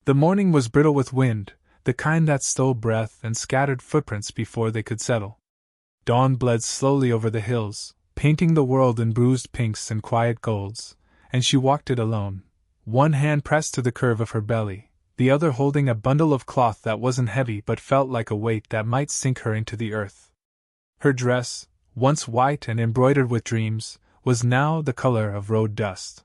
The morning was brittle with wind, the kind that stole breath and scattered footprints before they could settle. Dawn bled slowly over the hills, painting the world in bruised pinks and quiet golds, and she walked it alone, one hand pressed to the curve of her belly, the other holding a bundle of cloth that wasn't heavy but felt like a weight that might sink her into the earth. Her dress, once white and embroidered with dreams, was now the color of road dust.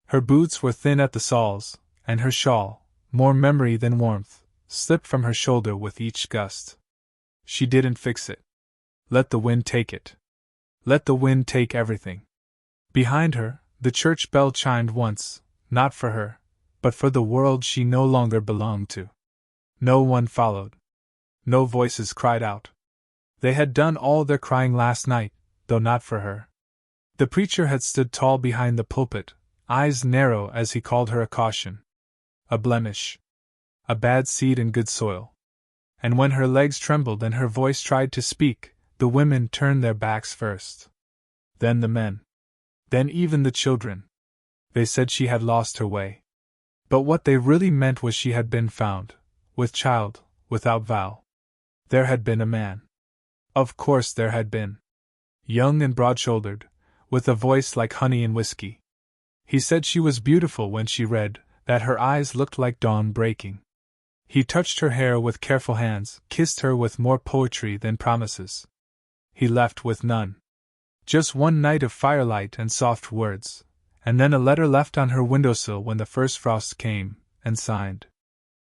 Her boots were thin at the soles, and her shawl, more memory than warmth, slipped from her shoulder with each gust. She didn't fix it. Let the wind take it. Let the wind take everything. Behind her, the church bell chimed once, not for her, but for the world she no longer belonged to. No one followed. No voices cried out. They had done all their crying last night, though not for her. The preacher had stood tall behind the pulpit, eyes narrow as he called her a caution. A blemish. A bad seed in good soil. And when her legs trembled and her voice tried to speak, the women turned their backs first. Then the men. Then even the children. They said she had lost her way. But what they really meant was she had been found, with child, without vow. There had been a man. Of course there had been. Young and broad-shouldered, with a voice like honey and whiskey. He said she was beautiful when she read, that her eyes looked like dawn breaking. He touched her hair with careful hands, kissed her with more poetry than promises. He left with none. Just one night of firelight and soft words, and then a letter left on her windowsill when the first frost came, and signed.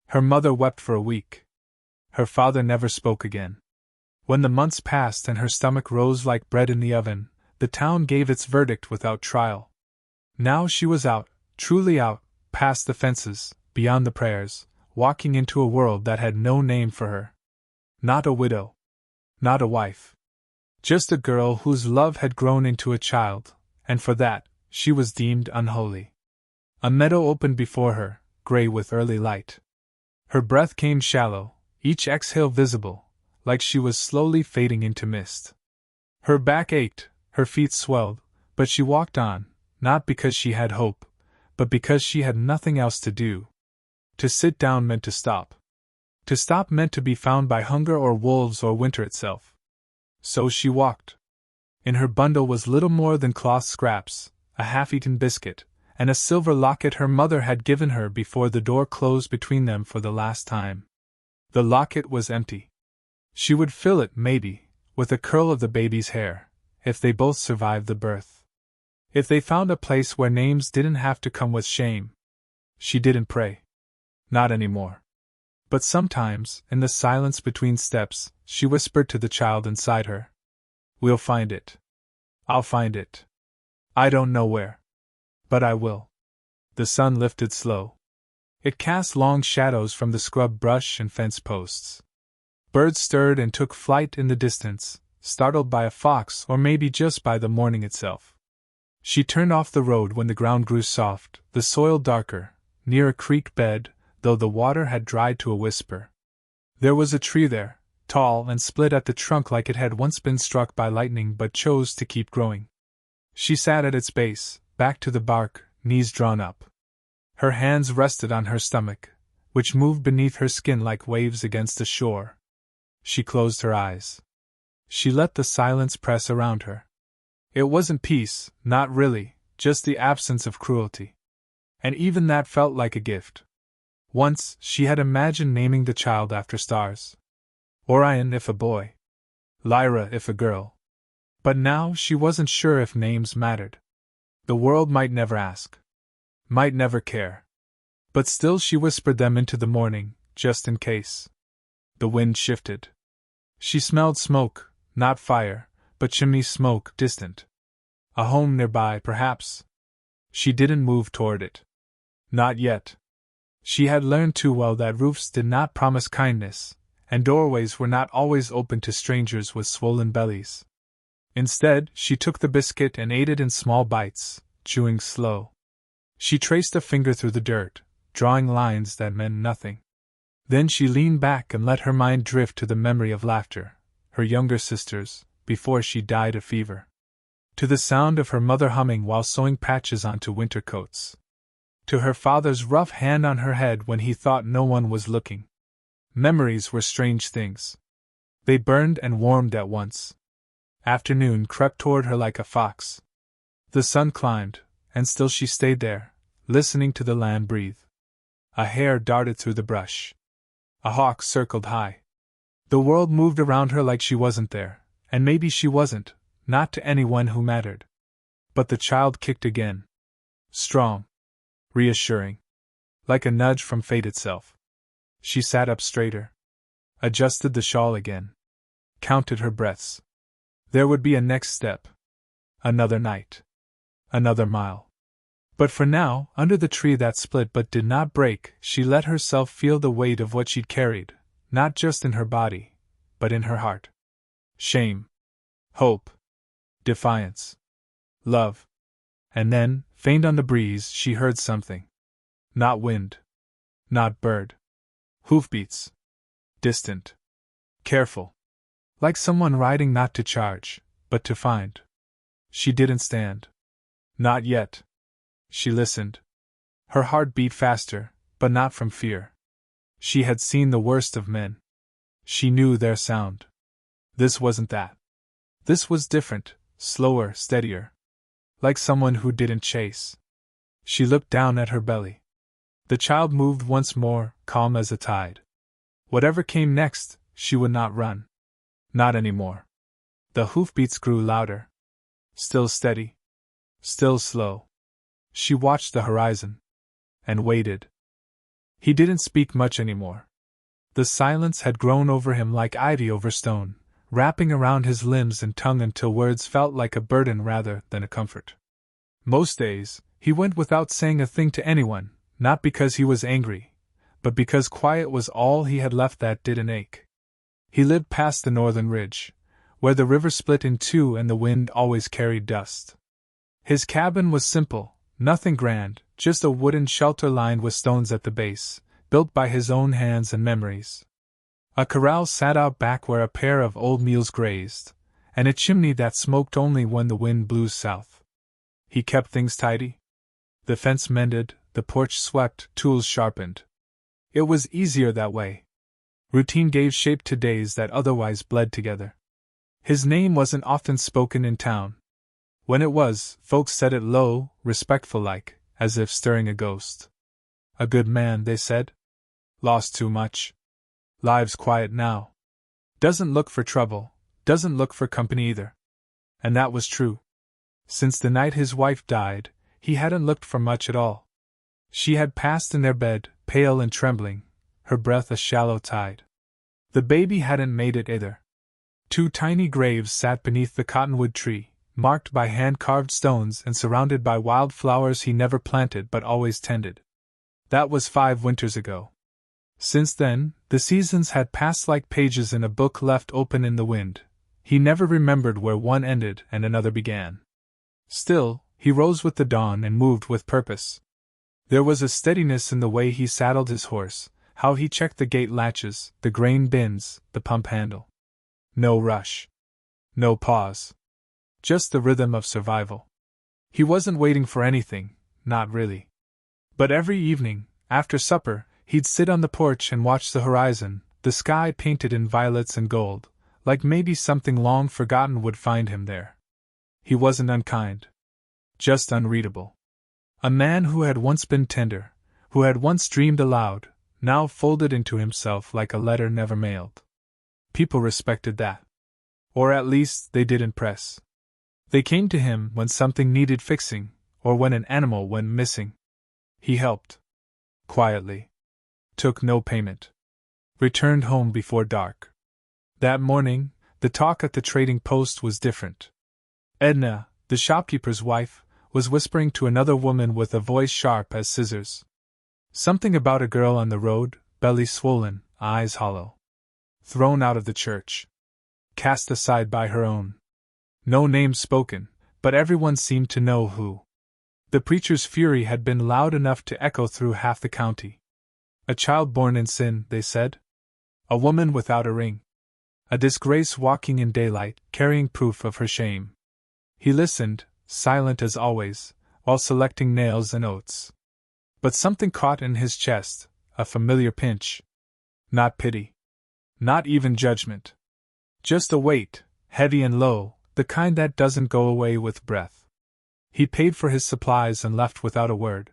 Her mother wept for a week. Her father never spoke again. When the months passed and her stomach rose like bread in the oven, the town gave its verdict without trial. Now she was out, truly out, past the fences, beyond the prayers, walking into a world that had no name for her. Not a widow. Not a wife. Just a girl whose love had grown into a child, and for that, she was deemed unholy. A meadow opened before her, gray with early light. Her breath came shallow, each exhale visible, like she was slowly fading into mist. Her back ached, her feet swelled, but she walked on, not because she had hope, but because she had nothing else to do. To sit down meant to stop. To stop meant to be found by hunger or wolves or winter itself. So she walked. In her bundle was little more than cloth scraps, a half-eaten biscuit, and a silver locket her mother had given her before the door closed between them for the last time. The locket was empty. She would fill it, maybe, with a curl of the baby's hair, if they both survived the birth. If they found a place where names didn't have to come with shame. She didn't pray. Not anymore. But sometimes, in the silence between steps, she whispered to the child inside her. We'll find it. I'll find it. I don't know where. But I will. The sun lifted slow. It cast long shadows from the scrub brush and fence posts. Birds stirred and took flight in the distance, startled by a fox or maybe just by the morning itself. She turned off the road when the ground grew soft, the soil darker, near a creek bed, though the water had dried to a whisper. There was a tree there, tall and split at the trunk like it had once been struck by lightning but chose to keep growing. She sat at its base, back to the bark, knees drawn up. Her hands rested on her stomach, which moved beneath her skin like waves against the shore. She closed her eyes. She let the silence press around her. It wasn't peace, not really, just the absence of cruelty. And even that felt like a gift. Once, she had imagined naming the child after stars. Orion if a boy. Lyra if a girl. But now she wasn't sure if names mattered. The world might never ask. Might never care. But still she whispered them into the morning, just in case. The wind shifted. She smelled smoke, not fire, but chimney smoke, distant. A home nearby, perhaps. She didn't move toward it. Not yet. She had learned too well that roofs did not promise kindness, and doorways were not always open to strangers with swollen bellies. Instead, she took the biscuit and ate it in small bites, chewing slow. She traced a finger through the dirt, drawing lines that meant nothing. Then she leaned back and let her mind drift to the memory of laughter, her younger sister's, before she died of fever. To the sound of her mother humming while sewing patches onto winter coats. To her father's rough hand on her head when he thought no one was looking. Memories were strange things. They burned and warmed at once. Afternoon crept toward her like a fox. The sun climbed, and still she stayed there, listening to the land breathe. A hare darted through the brush. A hawk circled high. The world moved around her like she wasn't there, and maybe she wasn't, not to anyone who mattered. But the child kicked again. Strong. Reassuring. Like a nudge from fate itself. She sat up straighter. Adjusted the shawl again. Counted her breaths. There would be a next step. Another night. Another mile. But for now, under the tree that split but did not break, she let herself feel the weight of what she'd carried, not just in her body, but in her heart. Shame. Hope. Defiance. Love. And then, faint on the breeze, she heard something. Not wind. Not bird. Hoofbeats. Distant. Careful. Like someone riding not to charge, but to find. She didn't stand. Not yet. She listened. Her heart beat faster, but not from fear. She had seen the worst of men. She knew their sound. This wasn't that. This was different, slower, steadier. Like someone who didn't chase. She looked down at her belly. The child moved once more, calm as a tide. Whatever came next, she would not run. Not anymore. The hoofbeats grew louder. Still steady. Still slow. She watched the horizon. And waited. He didn't speak much anymore. The silence had grown over him like ivy over stone, wrapping around his limbs and tongue until words felt like a burden rather than a comfort. Most days, he went without saying a thing to anyone, not because he was angry, but because quiet was all he had left that didn't ache. He lived past the northern ridge, where the river split in two and the wind always carried dust. His cabin was simple, nothing grand, just a wooden shelter lined with stones at the base, built by his own hands and memories. A corral sat out back where a pair of old mules grazed, and a chimney that smoked only when the wind blew south. He kept things tidy. The fence mended, the porch swept, tools sharpened. It was easier that way. Routine gave shape to days that otherwise bled together. His name wasn't often spoken in town. When it was, folks said it low, respectful-like, as if stirring a ghost. A good man, they said. Lost too much. Lives quiet now. Doesn't look for trouble, doesn't look for company either. And that was true. Since the night his wife died, he hadn't looked for much at all. She had passed in their bed, pale and trembling, her breath a shallow tide. The baby hadn't made it either. 2 tiny graves sat beneath the cottonwood tree, marked by hand-carved stones and surrounded by wild flowers he never planted but always tended. That was 5 winters ago. Since then, the seasons had passed like pages in a book left open in the wind. He never remembered where one ended and another began. Still, he rose with the dawn and moved with purpose. There was a steadiness in the way he saddled his horse, how he checked the gate latches, the grain bins, the pump handle. No rush. No pause. Just the rhythm of survival. He wasn't waiting for anything, not really. But every evening, after supper, he'd sit on the porch and watch the horizon, the sky painted in violets and gold, like maybe something long forgotten would find him there. He wasn't unkind. Just unreadable. A man who had once been tender, who had once dreamed aloud, now folded into himself like a letter never mailed. People respected that. Or at least they didn't press. They came to him when something needed fixing, or when an animal went missing. He helped. Quietly. Took no payment. Returned home before dark. That morning, the talk at the trading post was different. Edna, the shopkeeper's wife, was whispering to another woman with a voice sharp as scissors. Something about a girl on the road, belly swollen, eyes hollow. Thrown out of the church. Cast aside by her own. No name spoken, but everyone seemed to know who. The preacher's fury had been loud enough to echo through half the county. A child born in sin, they said. A woman without a ring. A disgrace walking in daylight, carrying proof of her shame. He listened, silent as always, while selecting nails and oats. But something caught in his chest, a familiar pinch. Not pity. Not even judgment. Just a weight, heavy and low, the kind that doesn't go away with breath. He paid for his supplies and left without a word.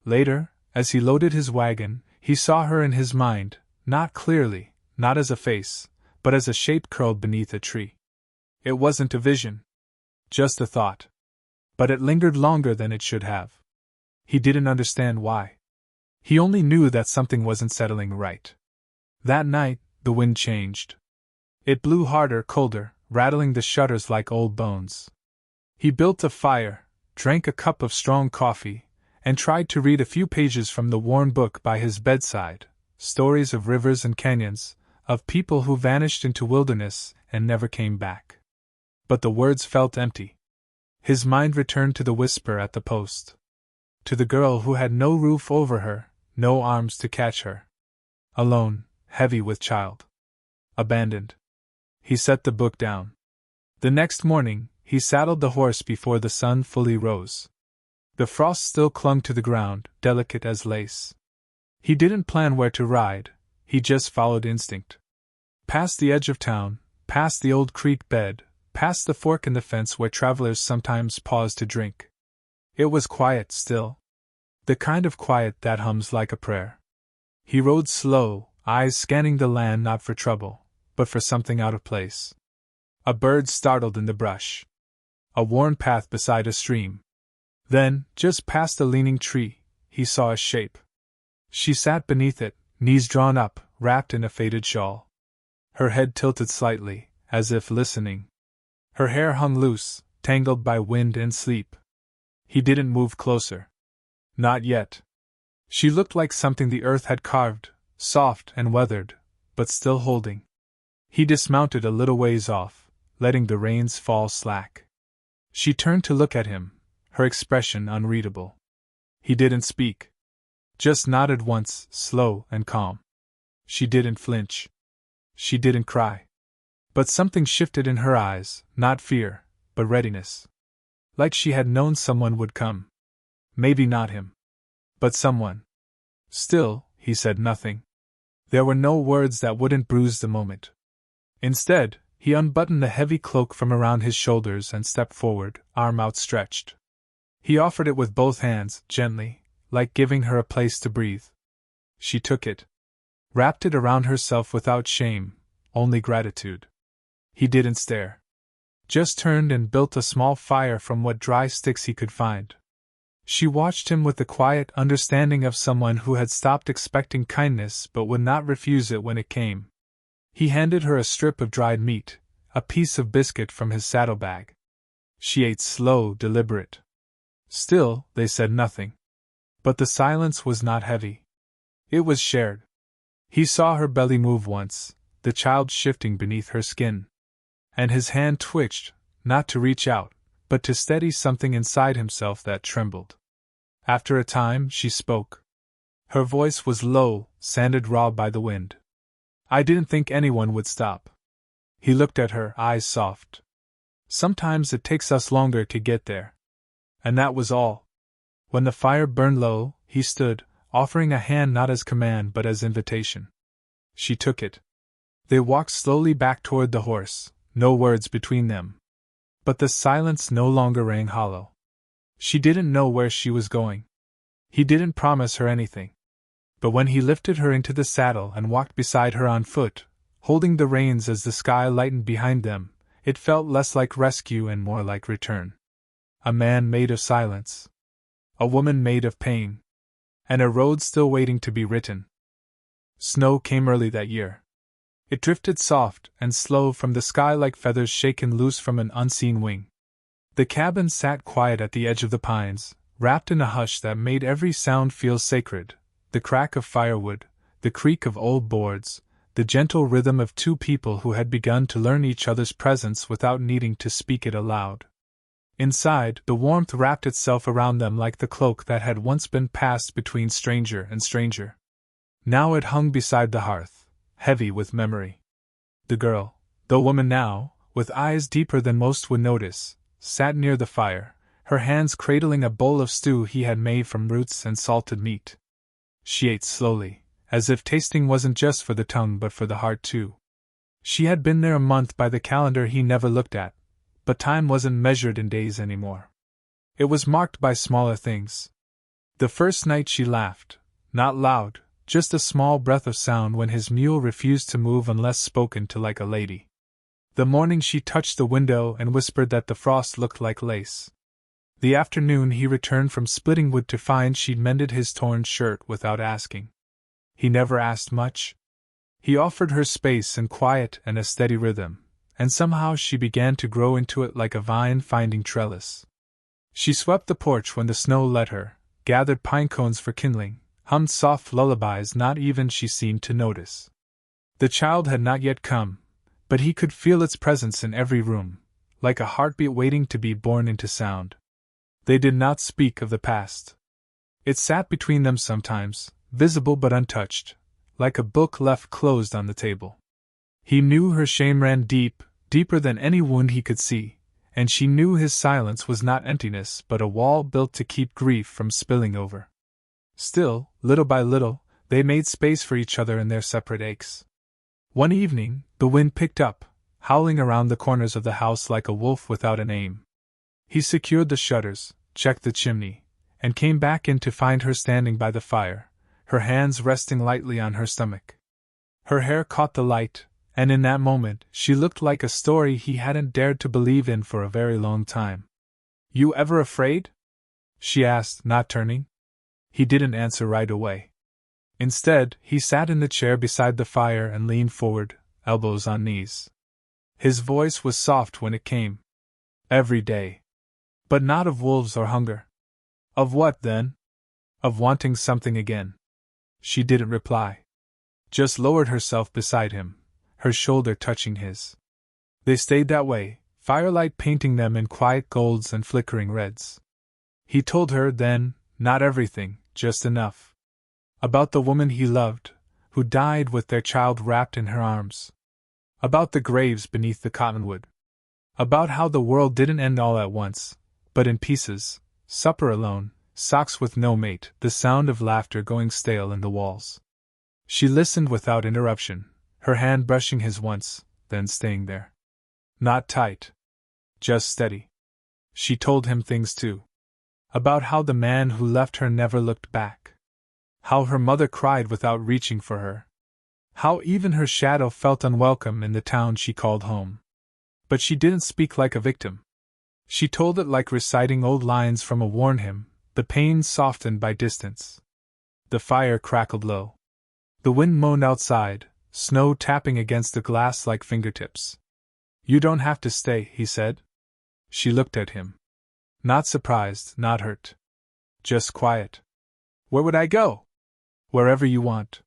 Later, as he loaded his wagon, he saw her in his mind, not clearly, not as a face, but as a shape curled beneath a tree. It wasn't a vision. Just a thought. But it lingered longer than it should have. He didn't understand why. He only knew that something wasn't settling right. That night, the wind changed. It blew harder, colder, rattling the shutters like old bones. He built a fire, drank a cup of strong coffee, and tried to read a few pages from the worn book by his bedside, stories of rivers and canyons, of people who vanished into wilderness and never came back. But the words felt empty. His mind returned to the whisper at the post. To the girl who had no roof over her, no arms to catch her. Alone, heavy with child. Abandoned. He set the book down. The next morning, he saddled the horse before the sun fully rose. The frost still clung to the ground, delicate as lace. He didn't plan where to ride, he just followed instinct. Past the edge of town, past the old creek bed, past the fork in the fence where travelers sometimes paused to drink. It was quiet still. The kind of quiet that hums like a prayer. He rode slow, eyes scanning the land not for trouble, but for something out of place. A bird startled in the brush. A worn path beside a stream. Then, just past a leaning tree, he saw a shape. She sat beneath it, knees drawn up, wrapped in a faded shawl. Her head tilted slightly, as if listening. Her hair hung loose, tangled by wind and sleep. He didn't move closer. Not yet. She looked like something the earth had carved, soft and weathered, but still holding. He dismounted a little ways off, letting the reins fall slack. She turned to look at him, her expression unreadable. He didn't speak. Just nodded once, slow and calm. She didn't flinch. She didn't cry. But something shifted in her eyes, not fear, but readiness. Like she had known someone would come. Maybe not him. But someone. Still, he said nothing. There were no words that wouldn't bruise the moment. Instead, he unbuttoned the heavy cloak from around his shoulders and stepped forward, arm outstretched. He offered it with both hands, gently, like giving her a place to breathe. She took it. Wrapped it around herself without shame, only gratitude. He didn't stare. Just turned and built a small fire from what dry sticks he could find. She watched him with the quiet understanding of someone who had stopped expecting kindness but would not refuse it when it came. He handed her a strip of dried meat, a piece of biscuit from his saddlebag. She ate slow, deliberate. Still, they said nothing. But the silence was not heavy. It was shared. He saw her belly move once, the child shifting beneath her skin. And his hand twitched, not to reach out, but to steady something inside himself that trembled. After a time, she spoke. Her voice was low, sanded raw by the wind. I didn't think anyone would stop. He looked at her, eyes soft. Sometimes it takes us longer to get there. And that was all. When the fire burned low, he stood, offering a hand not as command but as invitation. She took it. They walked slowly back toward the horse, no words between them. But the silence no longer rang hollow. She didn't know where she was going. He didn't promise her anything. But when he lifted her into the saddle and walked beside her on foot, holding the reins as the sky lightened behind them, it felt less like rescue and more like return. A man made of silence. A woman made of pain. And a road still waiting to be written. Snow came early that year. It drifted soft and slow from the sky like feathers shaken loose from an unseen wing. The cabin sat quiet at the edge of the pines, wrapped in a hush that made every sound feel sacred, the crack of firewood, the creak of old boards, the gentle rhythm of two people who had begun to learn each other's presence without needing to speak it aloud. Inside, the warmth wrapped itself around them like the cloak that had once been passed between stranger and stranger. Now it hung beside the hearth, heavy with memory. The girl, the woman now, with eyes deeper than most would notice, sat near the fire, her hands cradling a bowl of stew he had made from roots and salted meat. She ate slowly, as if tasting wasn't just for the tongue but for the heart too. She had been there a month by the calendar he never looked at, but time wasn't measured in days anymore. It was marked by smaller things. The first night she laughed, not loud, just a small breath of sound when his mule refused to move unless spoken to like a lady. The morning she touched the window and whispered that the frost looked like lace. The afternoon he returned from splitting wood to find she'd mended his torn shirt without asking. He never asked much. He offered her space and quiet and a steady rhythm, and somehow she began to grow into it like a vine finding trellis. She swept the porch when the snow let her, gathered pine cones for kindling, hummed soft lullabies not even she seemed to notice. The child had not yet come, but he could feel its presence in every room, like a heartbeat waiting to be born into sound. They did not speak of the past. It sat between them sometimes, visible but untouched, like a book left closed on the table. He knew her shame ran deep, deeper than any wound he could see, and she knew his silence was not emptiness but a wall built to keep grief from spilling over. Still, little by little, they made space for each other in their separate aches. One evening, the wind picked up, howling around the corners of the house like a wolf without an aim. He secured the shutters, checked the chimney, and came back in to find her standing by the fire, her hands resting lightly on her stomach. Her hair caught the light, and in that moment she looked like a story he hadn't dared to believe in for a very long time. "You ever afraid?" she asked, not turning. He didn't answer right away. Instead, he sat in the chair beside the fire and leaned forward, elbows on knees. His voice was soft when it came. "Every day. But not of wolves or hunger." "Of what, then?" "Of wanting something again." She didn't reply. Just lowered herself beside him, her shoulder touching his. They stayed that way, firelight painting them in quiet golds and flickering reds. He told her then, not everything, just enough. About the woman he loved, who died with their child wrapped in her arms. About the graves beneath the cottonwood. About how the world didn't end all at once, but in pieces, supper alone, socks with no mate, the sound of laughter going stale in the walls. She listened without interruption, her hand brushing his once, then staying there. Not tight. Just steady. She told him things too. About how the man who left her never looked back. How her mother cried without reaching for her. How even her shadow felt unwelcome in the town she called home. But she didn't speak like a victim. She told it like reciting old lines from a warn hymn, the pain softened by distance. The fire crackled low. The wind moaned outside, snow tapping against the glass like fingertips. "You don't have to stay," he said. She looked at him. Not surprised, not hurt. Just quiet. "Where would I go?" "Wherever you want."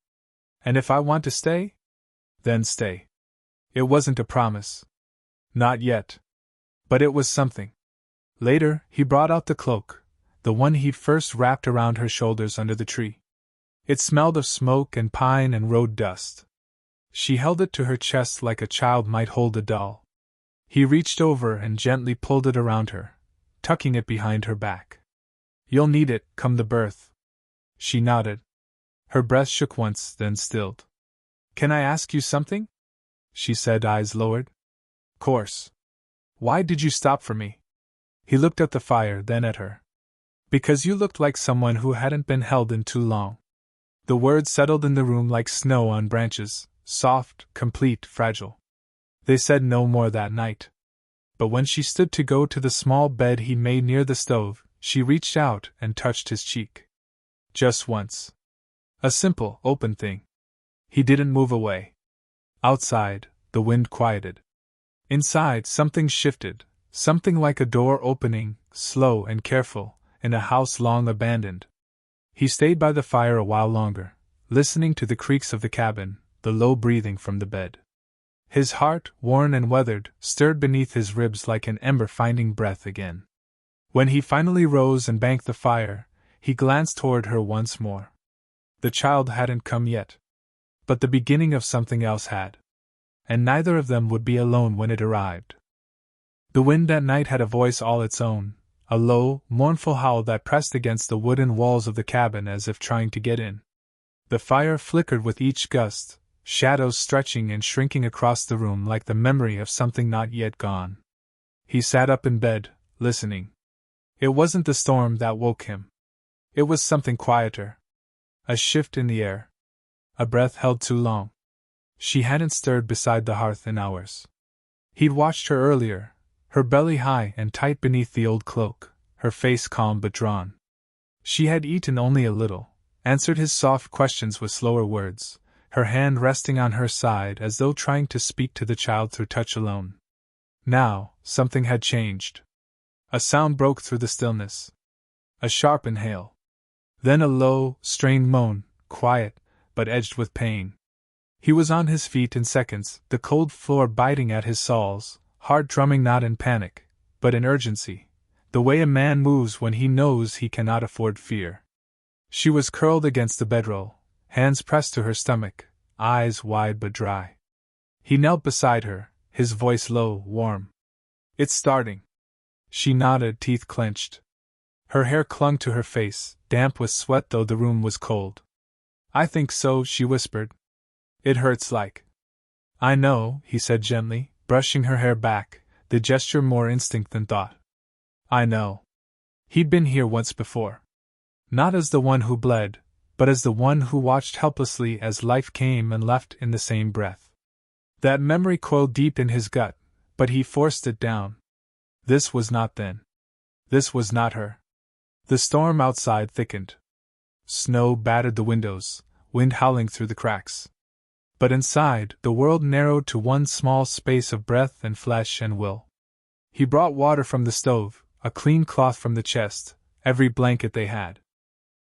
"And if I want to stay?" "Then stay." It wasn't a promise. Not yet. But it was something. Later, he brought out the cloak, the one he'd first wrapped around her shoulders under the tree. It smelled of smoke and pine and road dust. She held it to her chest like a child might hold a doll. He reached over and gently pulled it around her, tucking it behind her back. "You'll need it, come the birth." She nodded. Her breath shook once, then stilled. "Can I ask you something?" she said, eyes lowered. "Course. Why did you stop for me?" He looked at the fire, then at her. "Because you looked like someone who hadn't been held in too long." The words settled in the room like snow on branches, soft, complete, fragile. They said no more that night. But when she stood to go to the small bed he made near the stove, she reached out and touched his cheek. Just once. A simple, open thing. He didn't move away. Outside, the wind quieted. Inside, something shifted, something like a door opening, slow and careful, in a house long abandoned. He stayed by the fire a while longer, listening to the creaks of the cabin, the low breathing from the bed. His heart, worn and weathered, stirred beneath his ribs like an ember finding breath again. When he finally rose and banked the fire, he glanced toward her once more. The child hadn't come yet. But the beginning of something else had. And neither of them would be alone when it arrived. The wind that night had a voice all its own, a low, mournful howl that pressed against the wooden walls of the cabin as if trying to get in. The fire flickered with each gust, shadows stretching and shrinking across the room like the memory of something not yet gone. He sat up in bed, listening. It wasn't the storm that woke him. It was something quieter. A shift in the air. A breath held too long. She hadn't stirred beside the hearth in hours. He'd watched her earlier, her belly high and tight beneath the old cloak, her face calm but drawn. She had eaten only a little, answered his soft questions with slower words, her hand resting on her side as though trying to speak to the child through touch alone. Now, something had changed. A sound broke through the stillness. A sharp inhale. Then a low, strained moan, quiet, but edged with pain. He was on his feet in seconds, the cold floor biting at his soles, heart drumming not in panic, but in urgency, the way a man moves when he knows he cannot afford fear. She was curled against the bedroll, hands pressed to her stomach, eyes wide but dry. He knelt beside her, his voice low, warm. "It's starting." She nodded, teeth clenched. Her hair clung to her face, damp with sweat though the room was cold. "I think so," she whispered. "It hurts like." "I know," he said gently, brushing her hair back, the gesture more instinct than thought. "I know." He'd been here once before. Not as the one who bled, but as the one who watched helplessly as life came and left in the same breath. That memory coiled deep in his gut, but he forced it down. This was not then. This was not her. The storm outside thickened. Snow battered the windows, wind howling through the cracks. But inside, the world narrowed to one small space of breath and flesh and will. He brought water from the stove, a clean cloth from the chest, every blanket they had.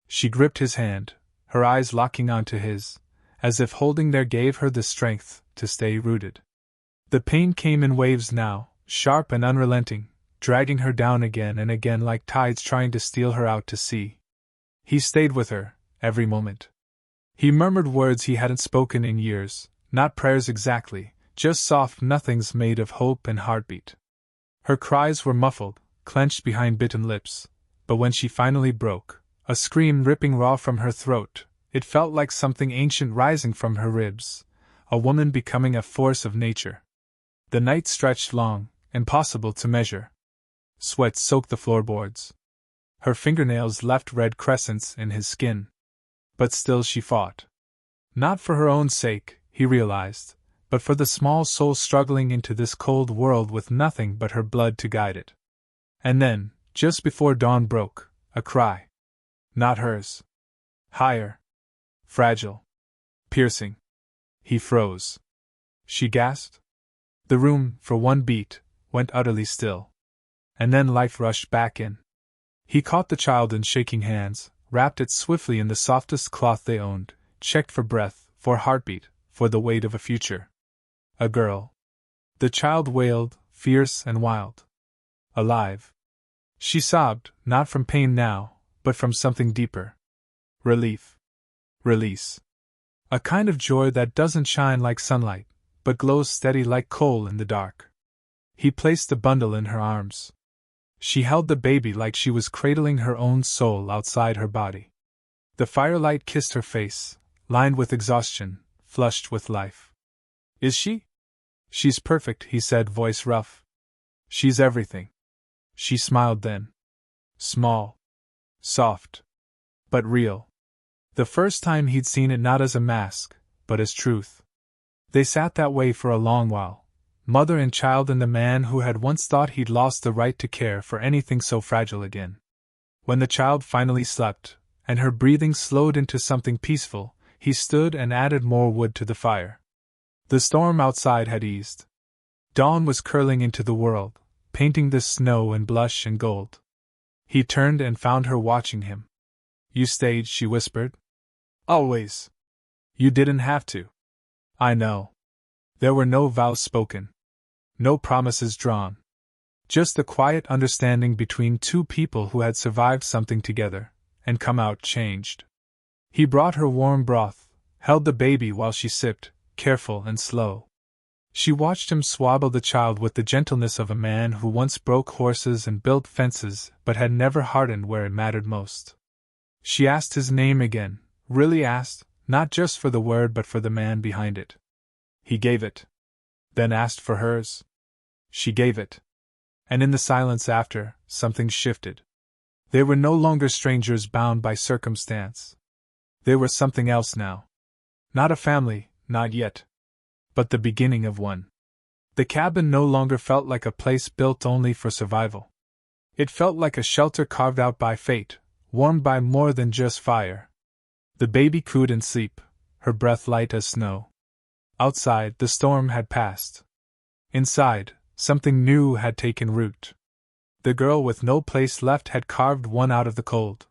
She gripped his hand, her eyes locking onto his, as if holding there gave her the strength to stay rooted. The pain came in waves now, sharp and unrelenting, dragging her down again and again like tides trying to steal her out to sea. He stayed with her, every moment. He murmured words he hadn't spoken in years, not prayers exactly, just soft nothings made of hope and heartbeat. Her cries were muffled, clenched behind bitten lips, but when she finally broke, a scream ripping raw from her throat, it felt like something ancient rising from her ribs, a woman becoming a force of nature. The night stretched long, impossible to measure. Sweat soaked the floorboards. Her fingernails left red crescents in his skin. But still she fought. Not for her own sake, he realized, but for the small soul struggling into this cold world with nothing but her blood to guide it. And then, just before dawn broke, a cry. Not hers. Higher. Fragile. Piercing. He froze. She gasped. The room, for one beat, went utterly still. And then life rushed back in. He caught the child in shaking hands, wrapped it swiftly in the softest cloth they owned, checked for breath, for heartbeat, for the weight of a future. A girl. The child wailed, fierce and wild. Alive. She sobbed, not from pain now, but from something deeper. Relief. Release. A kind of joy that doesn't shine like sunlight, but glows steady like coal in the dark. He placed the bundle in her arms. She held the baby like she was cradling her own soul outside her body. The firelight kissed her face, lined with exhaustion, flushed with life. "Is she?" "She's perfect," he said, voice rough. "She's everything." She smiled then. Small. Soft. But real. The first time he'd seen it not as a mask, but as truth. They sat that way for a long while, mother and child and the man who had once thought he'd lost the right to care for anything so fragile again. When the child finally slept, and her breathing slowed into something peaceful, he stood and added more wood to the fire. The storm outside had eased. Dawn was curling into the world, painting the snow in blush and gold. He turned and found her watching him. "You stayed," she whispered. "Always." "You didn't have to." "I know." There were no vows spoken. No promises drawn. Just the quiet understanding between two people who had survived something together, and come out changed. He brought her warm broth, held the baby while she sipped, careful and slow. She watched him swaddle the child with the gentleness of a man who once broke horses and built fences but had never hardened where it mattered most. She asked his name again, really asked, not just for the word but for the man behind it. He gave it. Then asked for hers. She gave it. And in the silence after, something shifted. They were no longer strangers bound by circumstance. They were something else now. Not a family, not yet. But the beginning of one. The cabin no longer felt like a place built only for survival. It felt like a shelter carved out by fate, warmed by more than just fire. The baby cooed in sleep, her breath light as snow. Outside, the storm had passed. Inside, something new had taken root. The girl with no place left had carved one out of the cold.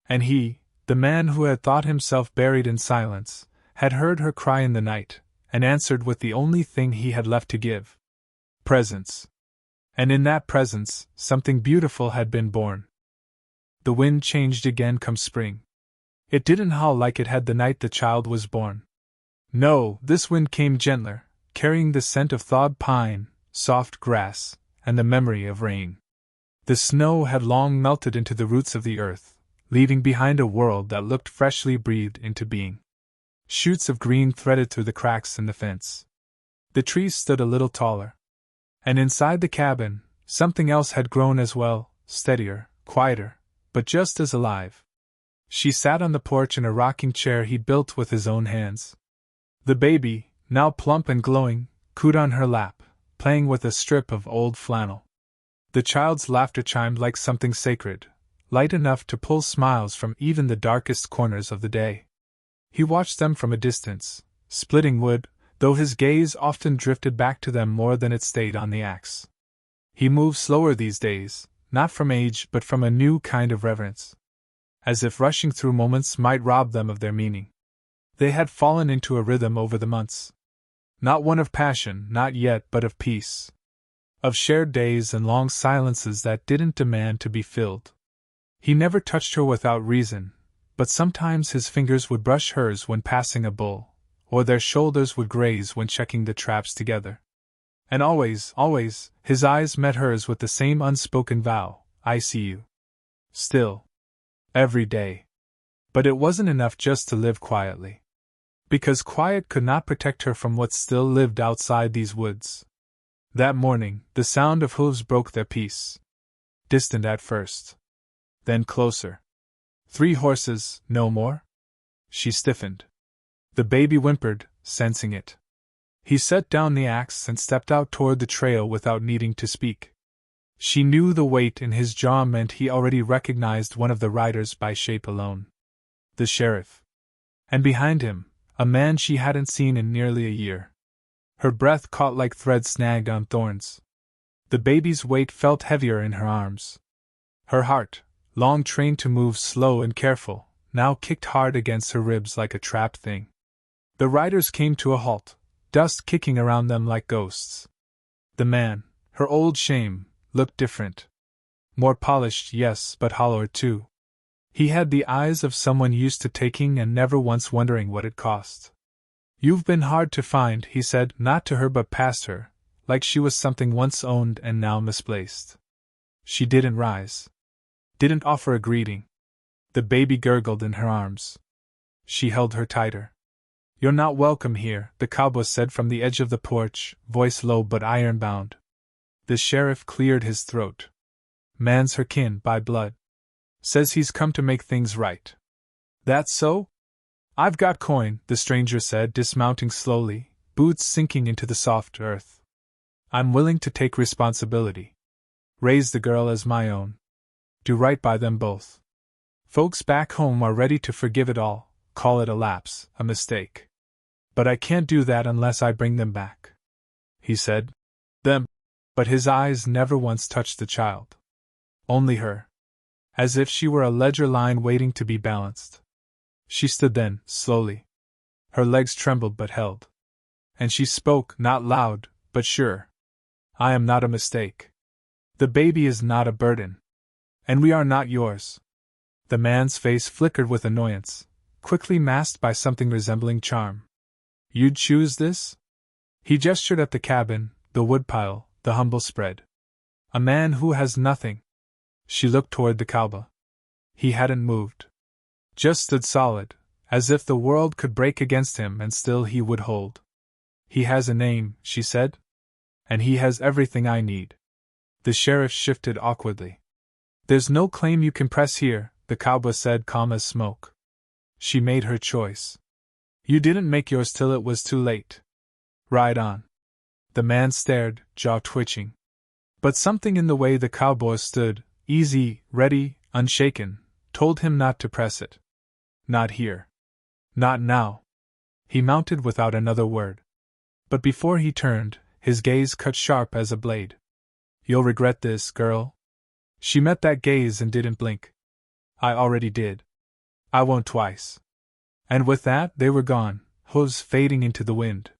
And he, the man who had thought himself buried in silence, had heard her cry in the night, and answered with the only thing he had left to give. Presence. And in that presence, something beautiful had been born. The wind changed again come spring. It didn't howl like it had the night the child was born. No, this wind came gentler, carrying the scent of thawed pine, soft grass, and the memory of rain. The snow had long melted into the roots of the earth, leaving behind a world that looked freshly breathed into being. Shoots of green threaded through the cracks in the fence. The trees stood a little taller. And inside the cabin, something else had grown as well, steadier, quieter, but just as alive. She sat on the porch in a rocking chair he built with his own hands. The baby, now plump and glowing, cooed on her lap, playing with a strip of old flannel. The child's laughter chimed like something sacred, light enough to pull smiles from even the darkest corners of the day. He watched them from a distance, splitting wood, though his gaze often drifted back to them more than it stayed on the axe. He moved slower these days, not from age but from a new kind of reverence. As if rushing through moments might rob them of their meaning. They had fallen into a rhythm over the months. Not one of passion, not yet, but of peace. Of shared days and long silences that didn't demand to be filled. He never touched her without reason, but sometimes his fingers would brush hers when passing a bull, or their shoulders would graze when checking the traps together. And always, his eyes met hers with the same unspoken vow, I see you. Still. Every day. But it wasn't enough just to live quietly. Because quiet could not protect her from what still lived outside these woods. That morning, the sound of hooves broke their peace. Distant at first. Then closer. 3 horses, no more? She stiffened. The baby whimpered, sensing it. He set down the axe and stepped out toward the trail without needing to speak. She knew the weight in his jaw meant he already recognized one of the riders by shape alone. The sheriff. And behind him, a man she hadn't seen in nearly a year. Her breath caught like thread snagged on thorns. The baby's weight felt heavier in her arms. Her heart, long trained to move slow and careful, now kicked hard against her ribs like a trapped thing. The riders came to a halt, dust kicking around them like ghosts. The man, her old shame, looked different. More polished, yes, but hollower too. He had the eyes of someone used to taking and never once wondering what it cost. You've been hard to find, he said, not to her but past her, like she was something once owned and now misplaced. She didn't rise. Didn't offer a greeting. The baby gurgled in her arms. She held her tighter. You're not welcome here, the cowboy said from the edge of the porch, voice low but iron-bound. The sheriff cleared his throat. Man's her kin by blood. Says he's come to make things right. That's so? I've got coin, the stranger said, dismounting slowly, boots sinking into the soft earth. I'm willing to take responsibility. Raise the girl as my own. Do right by them both. Folks back home are ready to forgive it all, call it a lapse, a mistake. But I can't do that unless I bring them back. He said. Them. But his eyes never once touched the child. Only her. As if she were a ledger line waiting to be balanced. She stood then, slowly. Her legs trembled but held. And she spoke, not loud, but sure. I am not a mistake. The baby is not a burden. And we are not yours. The man's face flickered with annoyance, quickly masked by something resembling charm. You'd choose this? He gestured at the cabin, the woodpile, the humble spread. A man who has nothing. She looked toward the cowboy. He hadn't moved. Just stood solid, as if the world could break against him and still he would hold. He has a name, she said. And he has everything I need. The sheriff shifted awkwardly. There's no claim you can press here, the cowboy said, calm as smoke. She made her choice. You didn't make yours till it was too late. Ride on. The man stared, jaw twitching. But something in the way the cowboy stood, easy, ready, unshaken, told him not to press it. Not here. Not now. He mounted without another word. But before he turned, his gaze cut sharp as a blade. You'll regret this, girl. She met that gaze and didn't blink. I already did. I won't twice. And with that, they were gone, hooves fading into the wind.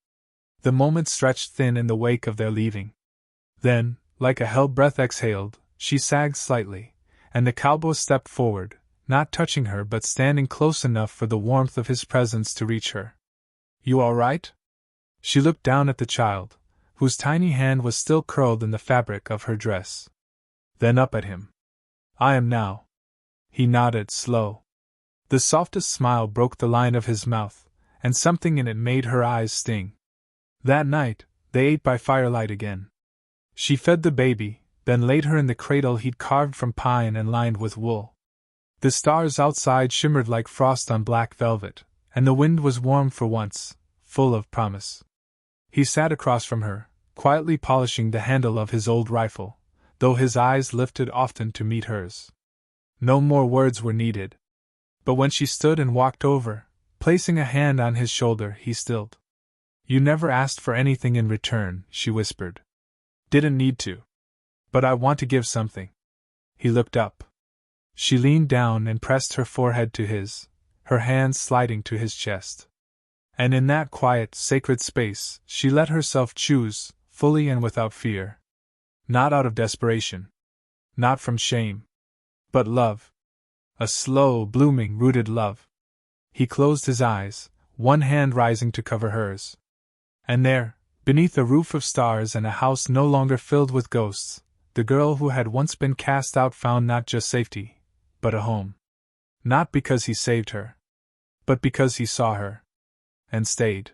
The moment stretched thin in the wake of their leaving. Then, like a held breath exhaled, she sagged slightly, and the cowboy stepped forward, not touching her but standing close enough for the warmth of his presence to reach her. You all right? She looked down at the child, whose tiny hand was still curled in the fabric of her dress. Then up at him. I am now. He nodded, slow. The softest smile broke the line of his mouth, and something in it made her eyes sting. That night, they ate by firelight again. She fed the baby, then laid her in the cradle he'd carved from pine and lined with wool. The stars outside shimmered like frost on black velvet, and the wind was warm for once, full of promise. He sat across from her, quietly polishing the handle of his old rifle, though his eyes lifted often to meet hers. No more words were needed. But when she stood and walked over, placing a hand on his shoulder, he stilled. You never asked for anything in return, she whispered. Didn't need to. But I want to give something. He looked up. She leaned down and pressed her forehead to his, her hands sliding to his chest. And in that quiet, sacred space, she let herself choose, fully and without fear. Not out of desperation. Not from shame. But love. A slow, blooming, rooted love. He closed his eyes, one hand rising to cover hers. And there, beneath a roof of stars and a house no longer filled with ghosts, the girl who had once been cast out found not just safety, but a home. Not because he saved her, but because he saw her. And stayed.